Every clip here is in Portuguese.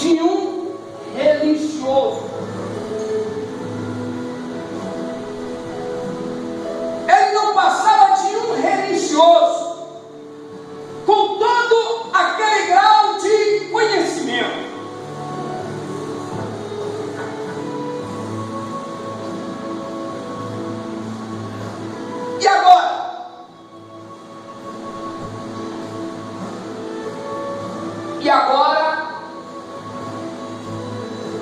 de um religioso. Ele não passava de um religioso, com todo aquele grau de conhecimento. E agora? E agora,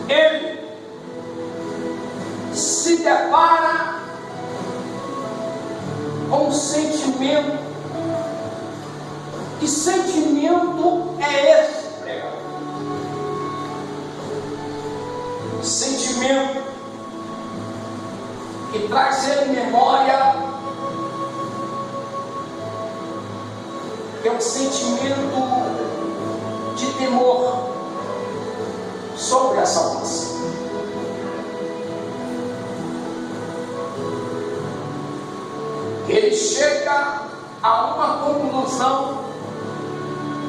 ele se depara com um sentimento. Que sentimento é esse, pregador? Sentimento que traz ele em memória, é um sentimento de temor sobre a salvação. Ele chega a uma conclusão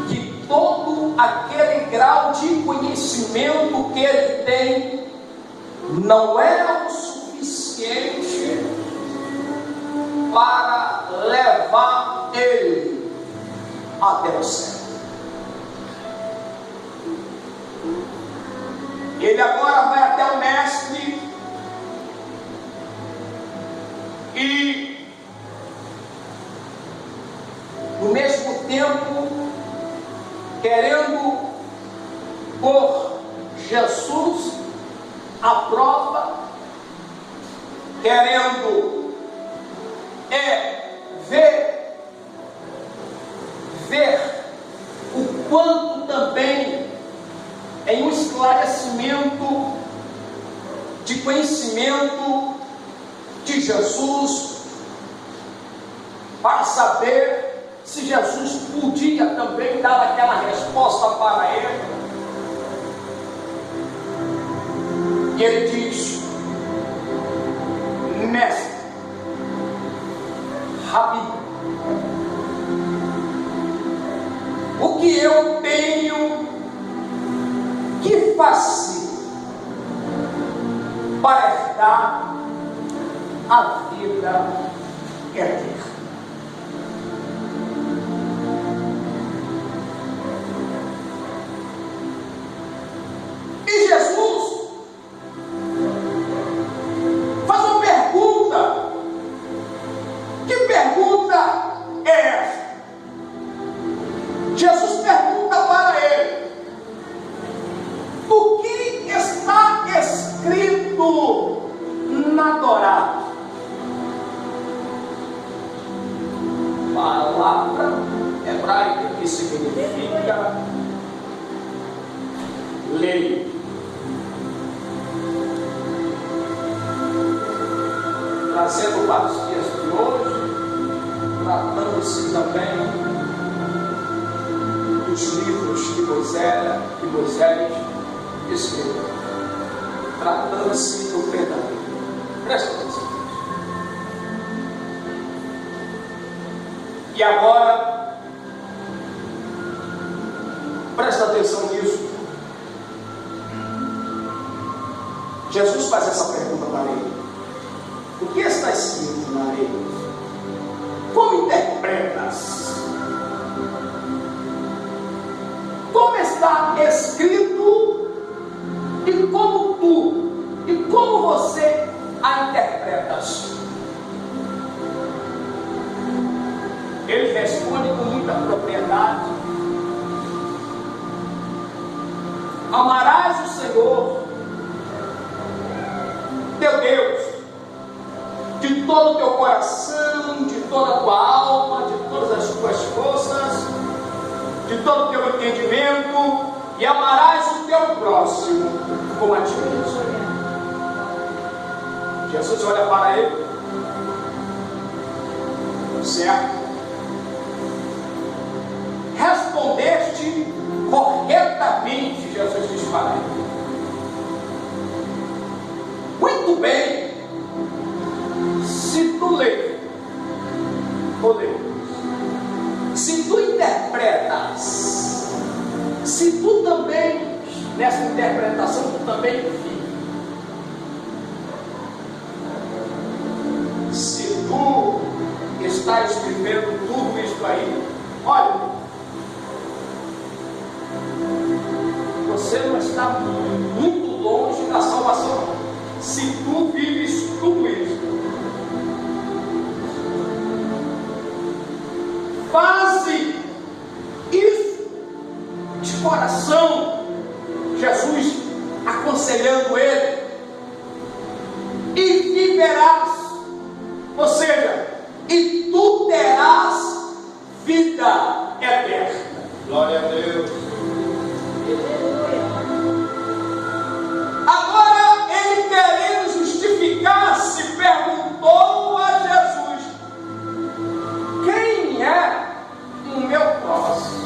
que todo aquele grau de conhecimento que ele tem não é o suficiente para levar ele até o céu. Ele agora vai até o mestre e, no mesmo tempo, querendo pôr Jesus à prova, querendo ver o quanto também em um esclarecimento de conhecimento de Jesus, para saber se Jesus podia também dar aquela resposta para ele. E ele diz: mestre, Rabi, o que eu tenho que fazer para herdar a vida eterna? E Jesus faz uma pergunta. Que pergunta é essa? Jesus pergunta para ele: o que está escrito na Torá? Palavra hebraica que significa lei. Trazendo para os dias de hoje, tratando-se também dos livros que Moisés escreveu, tratando-se do Pentateuco. Presta atenção. E agora, presta atenção nisso. Jesus faz essa pergunta para ele: o que está escrito na lei? Como interpretas? Como está escrito e como você a interpretas? Ele responde com muita propriedade: amarás o Senhor teu Deus de todo o teu coração, de toda a tua alma, de todas as tuas forças, de todo o teu entendimento, e amarás o teu próximo como a ti mesmo. Jesus olha para ele: certo, respondeste corretamente. Jesus diz para ele: muito bem. Se tu lê, se tu interpretas, se tu também nessa interpretação, tu também vive. Se tu estás vivendo tudo isso aí, olha, você não está muito longe da salvação. Se tu vives tudo isso, faze isso de coração, Jesus aconselhando ele, e viverás, ou seja, e tu terás vida eterna. Glória a Deus. Agora ele, querendo justificar-se, perguntou a Jesus: quem é o meu próximo?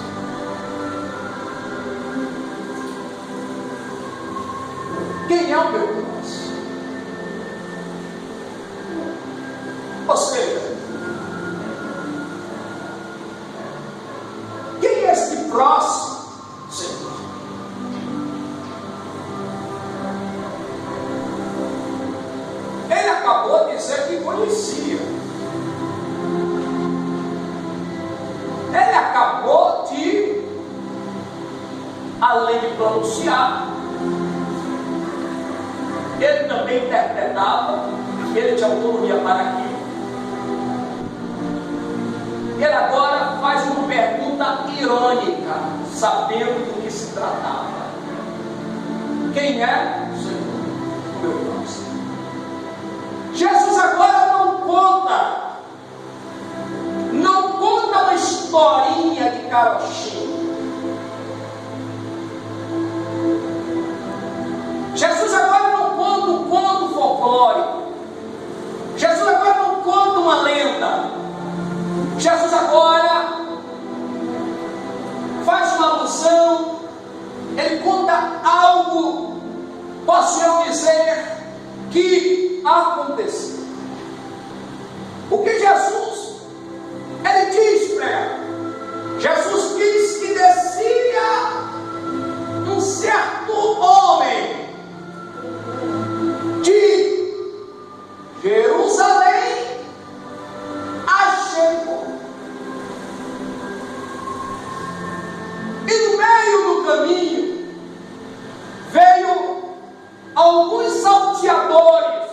Quem é o meu próximo? Ou seja, quem é este próximo, Senhor? Ele acabou de dizer que conhecia. Ele acabou de, além de pronunciar, ele também interpretava, ele tinha autonomia para aquilo. Ele agora faz uma pergunta irônica, sabendo do que se tratava. Quem é, Senhor, o meu próximo? Jesus agora não conta uma historinha de carochinha. Jesus agora não conta um conto folclórico. Jesus agora não conta uma lenda. Jesus agora faz uma alusão, ele conta algo, posso eu dizer, que aconteceu. O que Jesus, ele diz para ela? Jesus diz que descia um certo homem de Jerusalém a Jericó. E no meio do caminho veio alguns salteadores.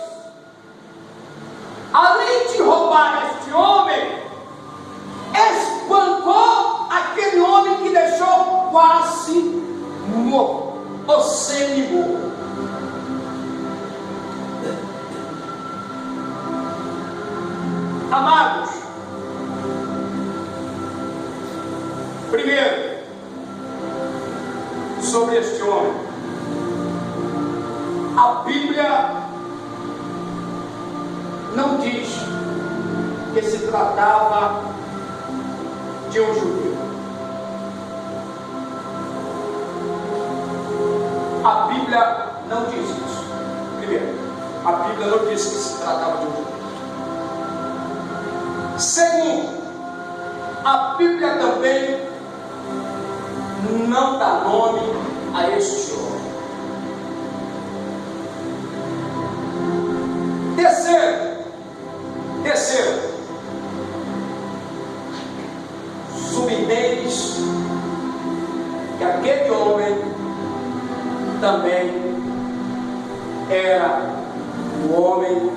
Além de roubar este homem, espancou aquele homem que deixou quase morto, ou semi-morto. Amados, primeiro, sobre este homem, a Bíblia não diz que se tratava de um judeu. A Bíblia não diz isso. Primeiro, a Bíblia não diz que se tratava de um judeu. Segundo, a Bíblia também não dá nome a este homem. Terceiro, subentende que aquele homem também era o homem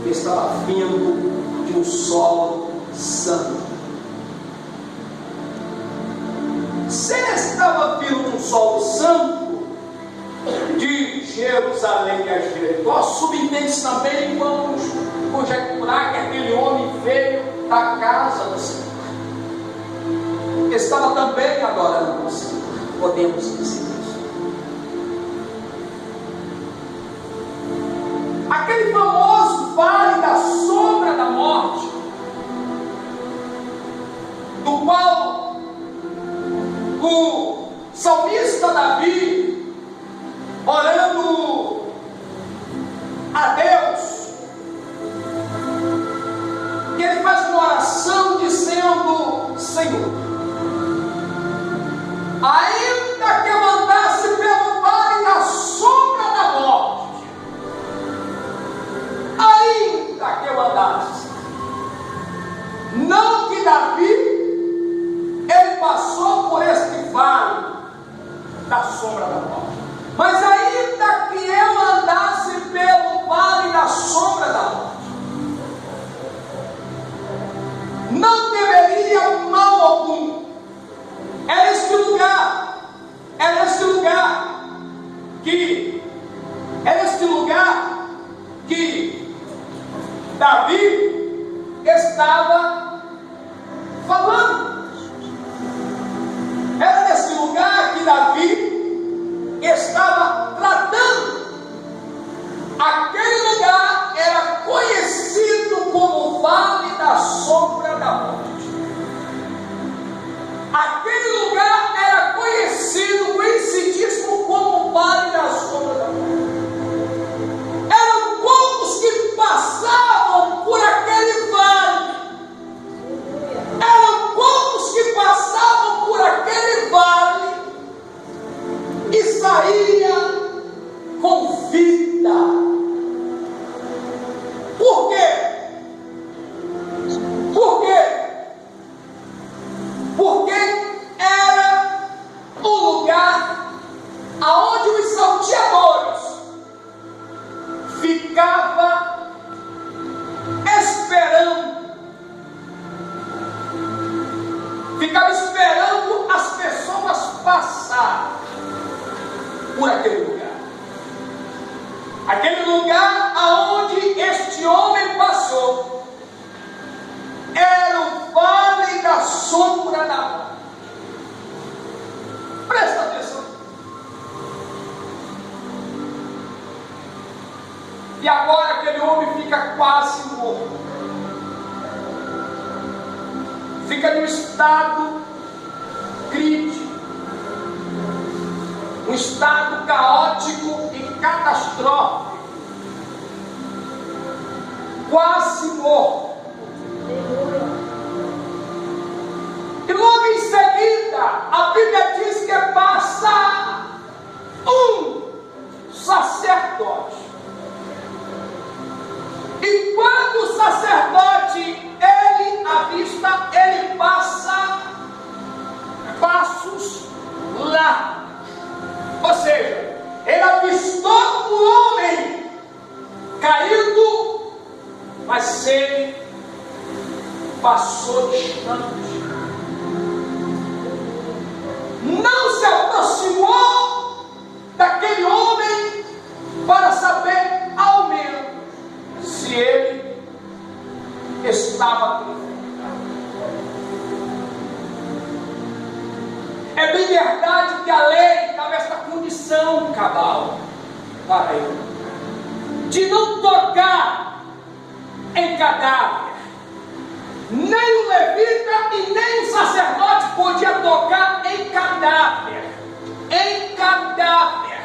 que estava vindo de um solo santo. Se ele estava vindo de um solo santo, de Jerusalém a Jericó, subentende também, vamos conjecturar que aquele homem veio da casa do Senhor. Estava também adorando o Senhor. Podemos dizer isso. Aquele famoso vale da sombra da morte, do qual o salmista Davi, orando a Deus, que ele faz uma oração dizendo: Senhor, ainda que eu andasse da sombra da morte. Mas ainda que eu andasse pelo vale da sombra da morte, não temeria mal algum. É neste lugar que Davi estava falando. Era nesse lugar que Davi estava tratando. Aquele lugar era conhecido como o Vale da Sombra da Morte. Aquele lugar era conhecido, conhecidíssimo como o Vale da Sombra da Morte. Eram poucos que passavam por aquele vale. Eram poucos que passavam por aquele vale e saíam com vida. Por quê? Por quê? Porque era um lugar aonde os salteadores ficavam esperando as pessoas passar por aquele lugar. Aquele lugar aonde este homem passou era o Vale da Sombra da Morte. Presta atenção. E agora aquele homem fica quase morto. Fica num estado crítico, um estado caótico e catastrófico, quase morto. E logo em seguida, a Bíblia diz que passa um sacerdote. E quando o sacerdote ele avista, ele passa passos lá. Ou seja, ele avistou o homem caído, mas ele passou distante. Não se aproximou daquele homem para saber ao menos se ele estava com fé. É bem verdade que a lei dava essa condição cabal para ele, de não tocar em cadáver. Nem o levita e nem o sacerdote podia tocar em cadáver. Em cadáver.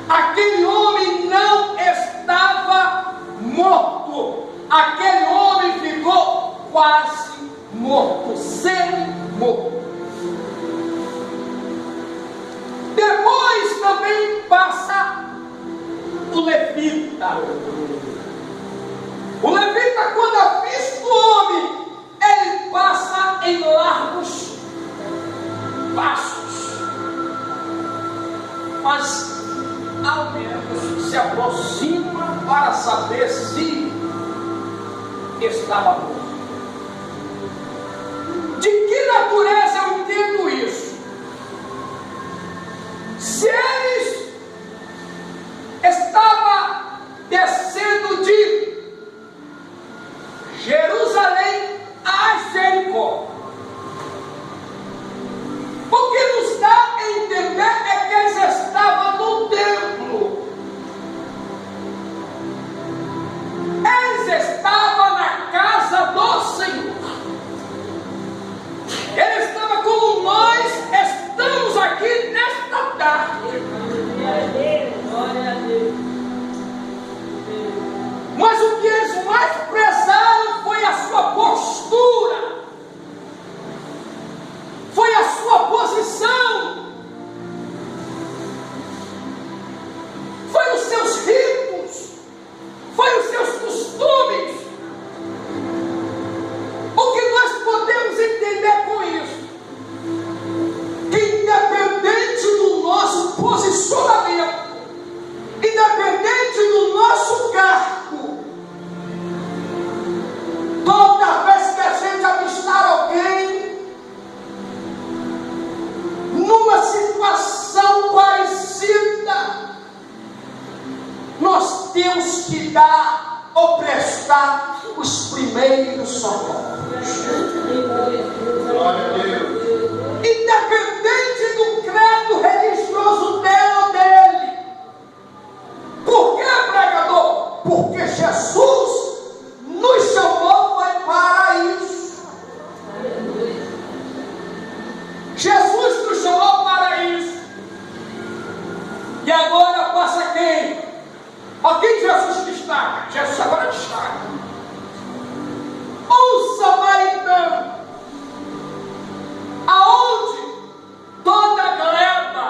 Aquele homem não estava morto. Aquele homem ficou quase morto, semi-morto. Depois também passa o levita. O levita, quando avista o homem, ele passa em largos passos, mas ao menos se aproxima para saber se estava morto. De que natureza eu entendo isso? Se eles estavam descendo de Jerusalém a Jericó, o que nos dá a entender é que eles estavam no templo. Eles estavam na casa do Senhor. Ele estava como nós estamos aqui nesta tarde. dar ou prestar os primeiros socorros. Glória a Deus. Independente do credo religioso dela ou dele. Por que, pregador? Porque Jesus nos chamou foi para isso. Jesus nos chamou para isso. E agora passa quem? Ó, quem Jesus destaca? Jesus agora destaca o samaritano, aonde toda a gleba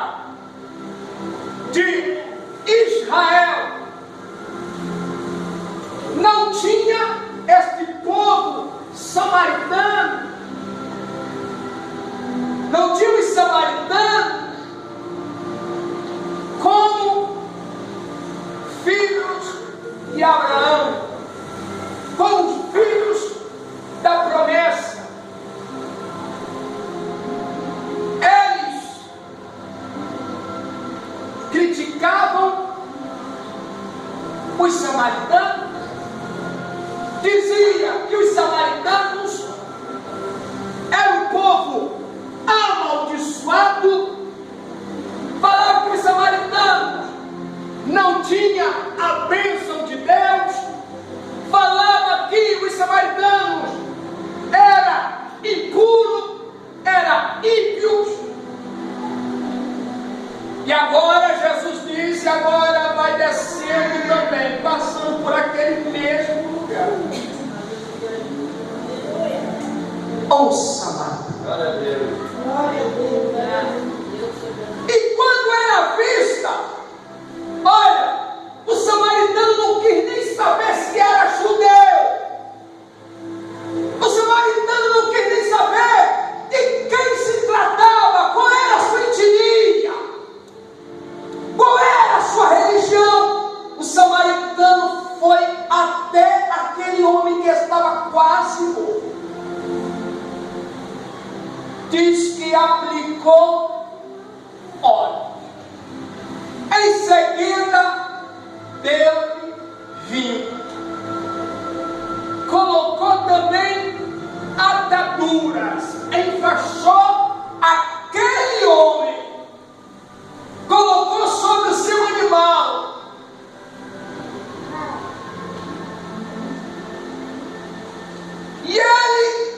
de Israel não tinha este povo samaritano, não tinha os samaritanos como filhos de Abraão, como os filhos da promessa. Eles criticavam os samaritanos, dizia que os samaritanos eram um povo amaldiçoado, falavam que os samaritanos não tinham a bênção de Deus, falava que os samaritanos eram impuros, eram ímpios. E agora Jesus disse, agora vai descendo também, passando por aquele mesmo lugar. Ouça, amado. Glória a Deus. E quando era vista, olha, o samaritano não quis nem saber se era judeu. O samaritano não quis nem saber de quem se tratava, qual era a sua etnia, qual era a sua religião. O samaritano foi até aquele homem que estava quase morto. Diz que aplicou óleo. Em seguida, deu-lhe vinho. Colocou também ataduras, enfaixou aquele homem, colocou sobre o seu animal. E ele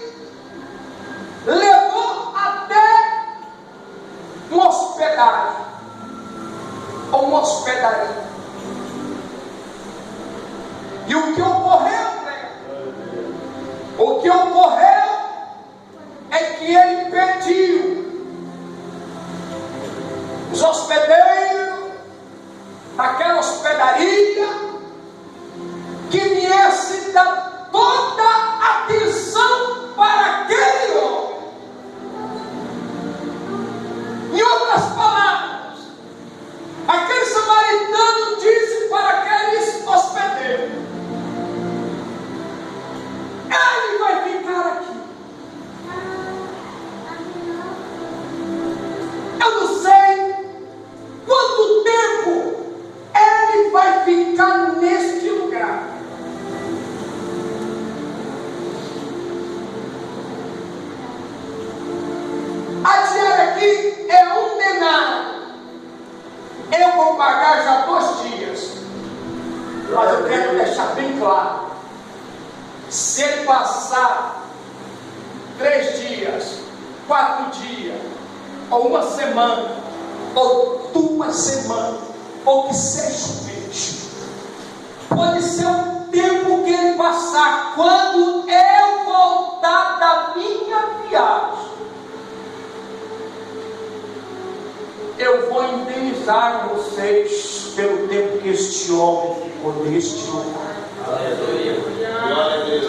levou até uma hospedagem, ou uma hospedaria. E o que ocorreu, né? O que ocorreu é que ele pediu os hospedeiros daquela hospedaria que viesse dar toda a atenção para aquele homem. Em outras palavras, aquele samaritano disse para aqueles hospedeiros: ele vai ficar aqui. Eu não sei quanto tempo ele vai ficar neste lugar. A diária aqui é um denário. Eu vou pagar já 2 dias. Mas eu quero deixar bem claro: se ele passar 3 dias, 4 dias, ou 1 semana, ou 2 semanas, ou que seja um mês, pode ser o tempo que ele passar. Quando eu voltar da minha viagem, eu vou indenizar vocês pelo tempo que este homem ficou neste lugar. Aleluia. Glória a Deus.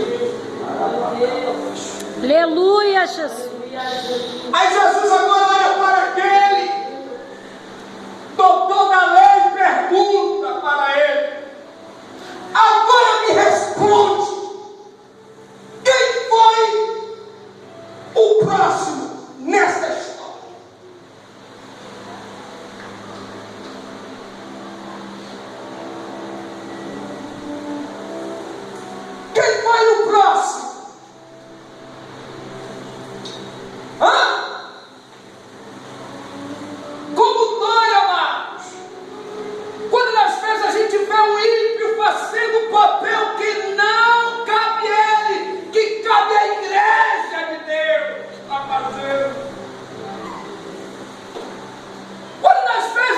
Aleluia, Jesus. Aí Jesus agora olha para aquele doutor da lei e pergunta para ele: agora me responde, quem foi o próximo nesta história?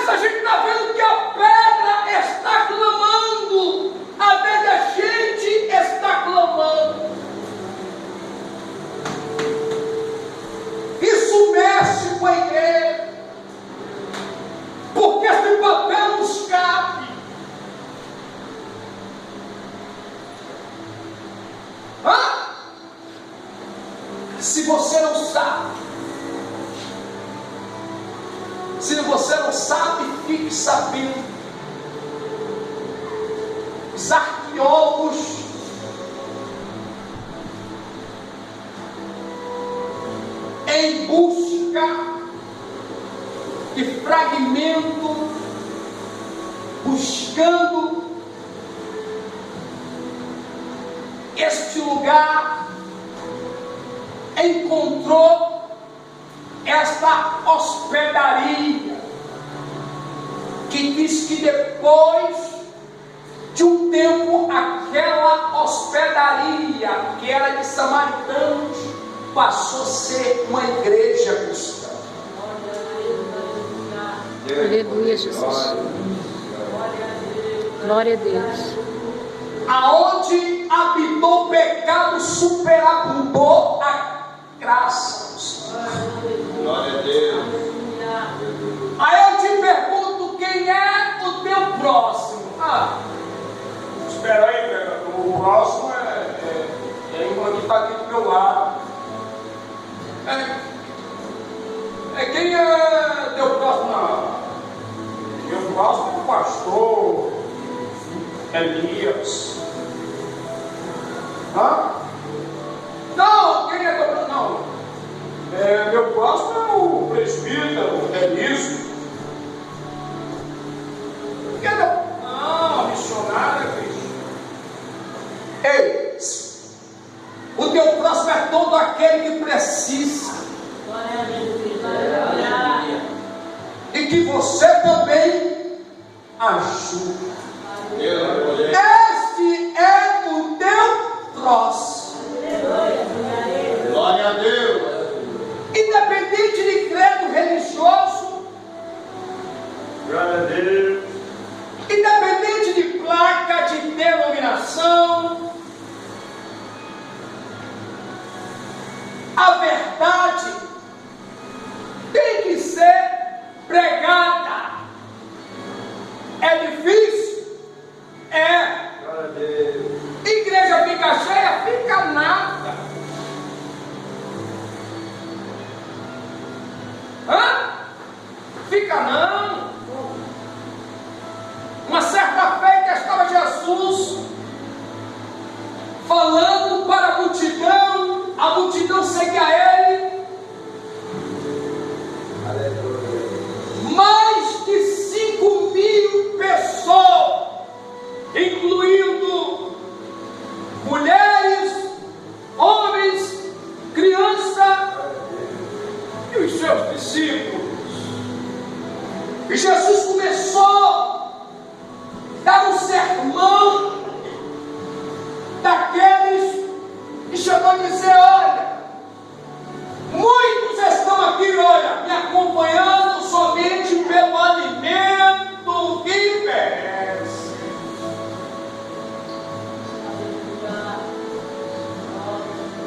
a gente está vendo que a pedra está clamando, a velha gente está clamando. Isso mexe com a igreja, porque esse papel nos cabe. Se você não sabe, fique sabendo. Os arqueólogos em busca de fragmento, buscando este lugar, encontrou esta hospedaria, que diz que depois de um tempo aquela hospedaria, que era de samaritanos, passou a ser uma igreja cristã. Aleluia, Jesus. Glória a Deus. Aonde habitou o pecado, superabundou a graça do Senhor. Glória a Deus. Aí eu te pergunto, quem é o teu próximo? Espera aí, pregador. O próximo é um que está aqui do meu lado. Quem é teu próximo? Meu próximo é o pastor Elias. Não, quem é teu próximo? Não. Meu próximo é o presbítero Elísio. Não, missionário é Cristo. Ei, o teu próximo é todo aquele que precisa. E que você também ajuda. Este é o teu próximo. Glória a Deus. Independente de credo religioso, Glória a Deus. independente de placa de denominação, a verdade tem que ser pregada. É difícil? É. Glória a Deus. Igreja fica cheia? Fica nada. Fica não. Uma certa feita estava Jesus falando para a multidão seguia ele. Aleluia. Mais de 5.000 pessoas, incluindo mulheres, homens, crianças e os seus discípulos. E Jesus começou a dar um sermão daqueles e chegou a dizer: olha, muitos estão aqui, olha, me acompanhando somente pelo alimento que perece.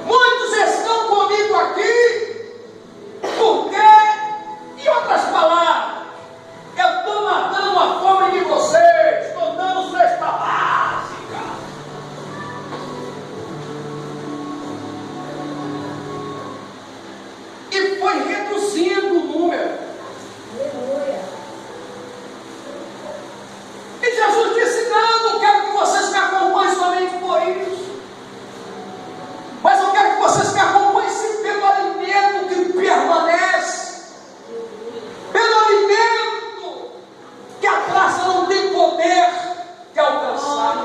Muitos estão comigo aqui porque, em outras palavras, eu estou matando a fome de vocês, estou dando cesta básica. E foi reduzindo o número. E Jesus disse: não quero que vocês me acompanhem somente por isso, mas eu quero que vocês me acompanhem sim pelo alimento que permanece, pelo alimento que a graça não tem poder de alcançar.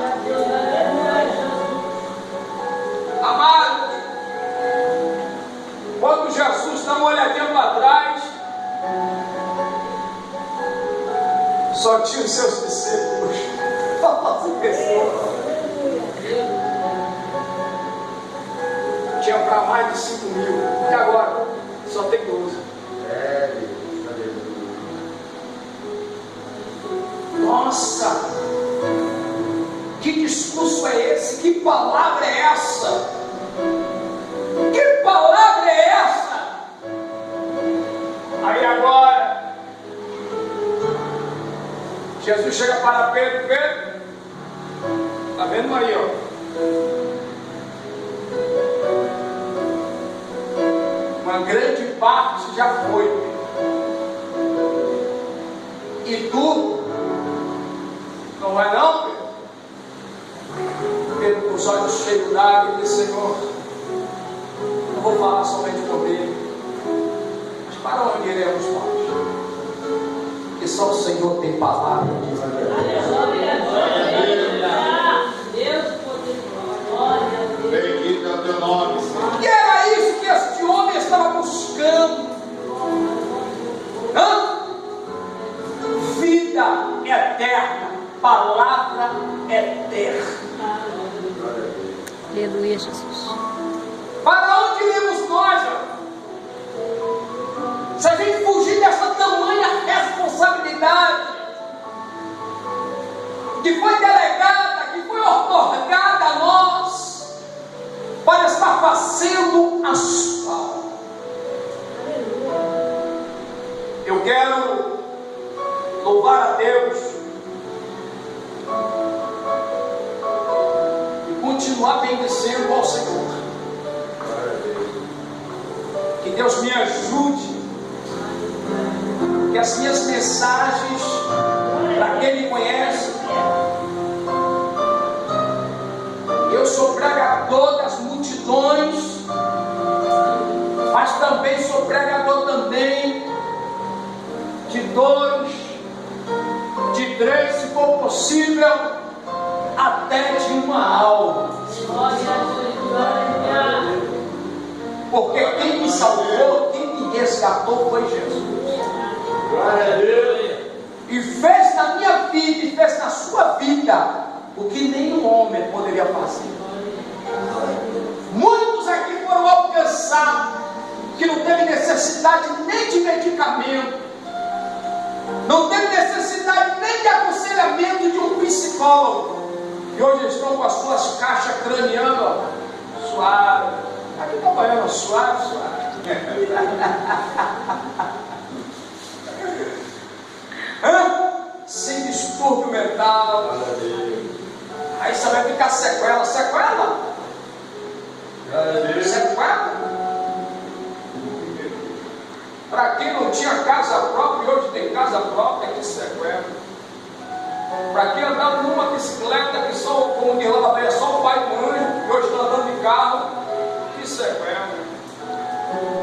Amado, quando Jesus dá uma olhadinha para trás, só tinha os seus discípulos, tinha para mais de 5.000, e agora só tem 12. nossa, que discurso é esse? Que palavra é essa? Que palavra é essa? Aí agora, Jesus chega para Pedro, Pedro, está vendo aí, ó? Uma grande parte já foi. E tu não vai não, Pedro? Pedro com os olhos cheios d'água e disse: Senhor, não vou falar somente comigo, mas para onde iremos nós? Porque só o Senhor tem palavra de Bendito é o teu nome, Senhor. E era isso que este homem estava buscando. Vida eterna, palavra eterna. Aleluia, Jesus. Para onde iremos nós? Se a gente fugir dessa tamanha responsabilidade que foi delegada, que foi otorgada a nós, para estar fazendo a sua obra. Eu quero louvar a Deus e continuar bendizendo ao Senhor. Que Deus me ajude, que as minhas mensagens, para quem me conhece, eu sou pregador das multidões, mas também sou pregador também de dois, de três, se for possível, até de uma alma. Porque quem me salvou, quem me resgatou foi Jesus. Glória a Deus. E fez na minha vida e fez na sua vida o que nenhum homem poderia fazer. Muitos aqui foram alcançados que não teve necessidade nem de medicamento, não teve necessidade nem de aconselhamento de um psicólogo, e hoje estão com as suas caixas cranianas suave. Aqui está banhando suave, suave. Sem distúrbio mental. Aí você vai ficar sequela. Sequela? Sequela? Para quem não tinha casa própria e hoje tem casa própria, que sequela. Para quem andava numa bicicleta que só, como diz lá, é só o pai e mãe, e hoje está andando de carro, que sequela.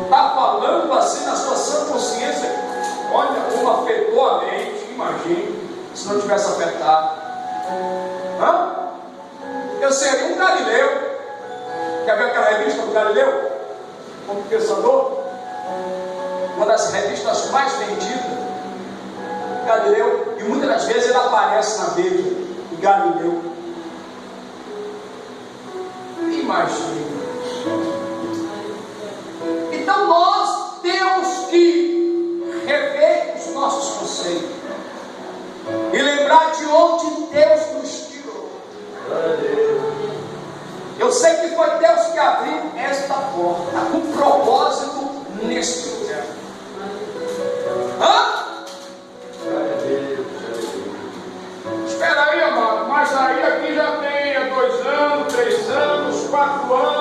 Está falando assim na sua sã consciência. Olha como afetou a mente, imagine, se não tivesse afetado. Eu seria um Galileu. Quer ver aquela revista do Galileu? Como pensador? Uma das revistas mais vendidas, Galileu, e muitas das vezes ele aparece na Veja, Galileu. Imagine. Então nós temos que rever os nossos conceitos e lembrar de onde Deus nos tirou. Eu sei que foi Deus que abriu esta porta com propósito neste lugar. Espera aí, amado, mas aí aqui já tem 2 anos, 3 anos, 4 anos.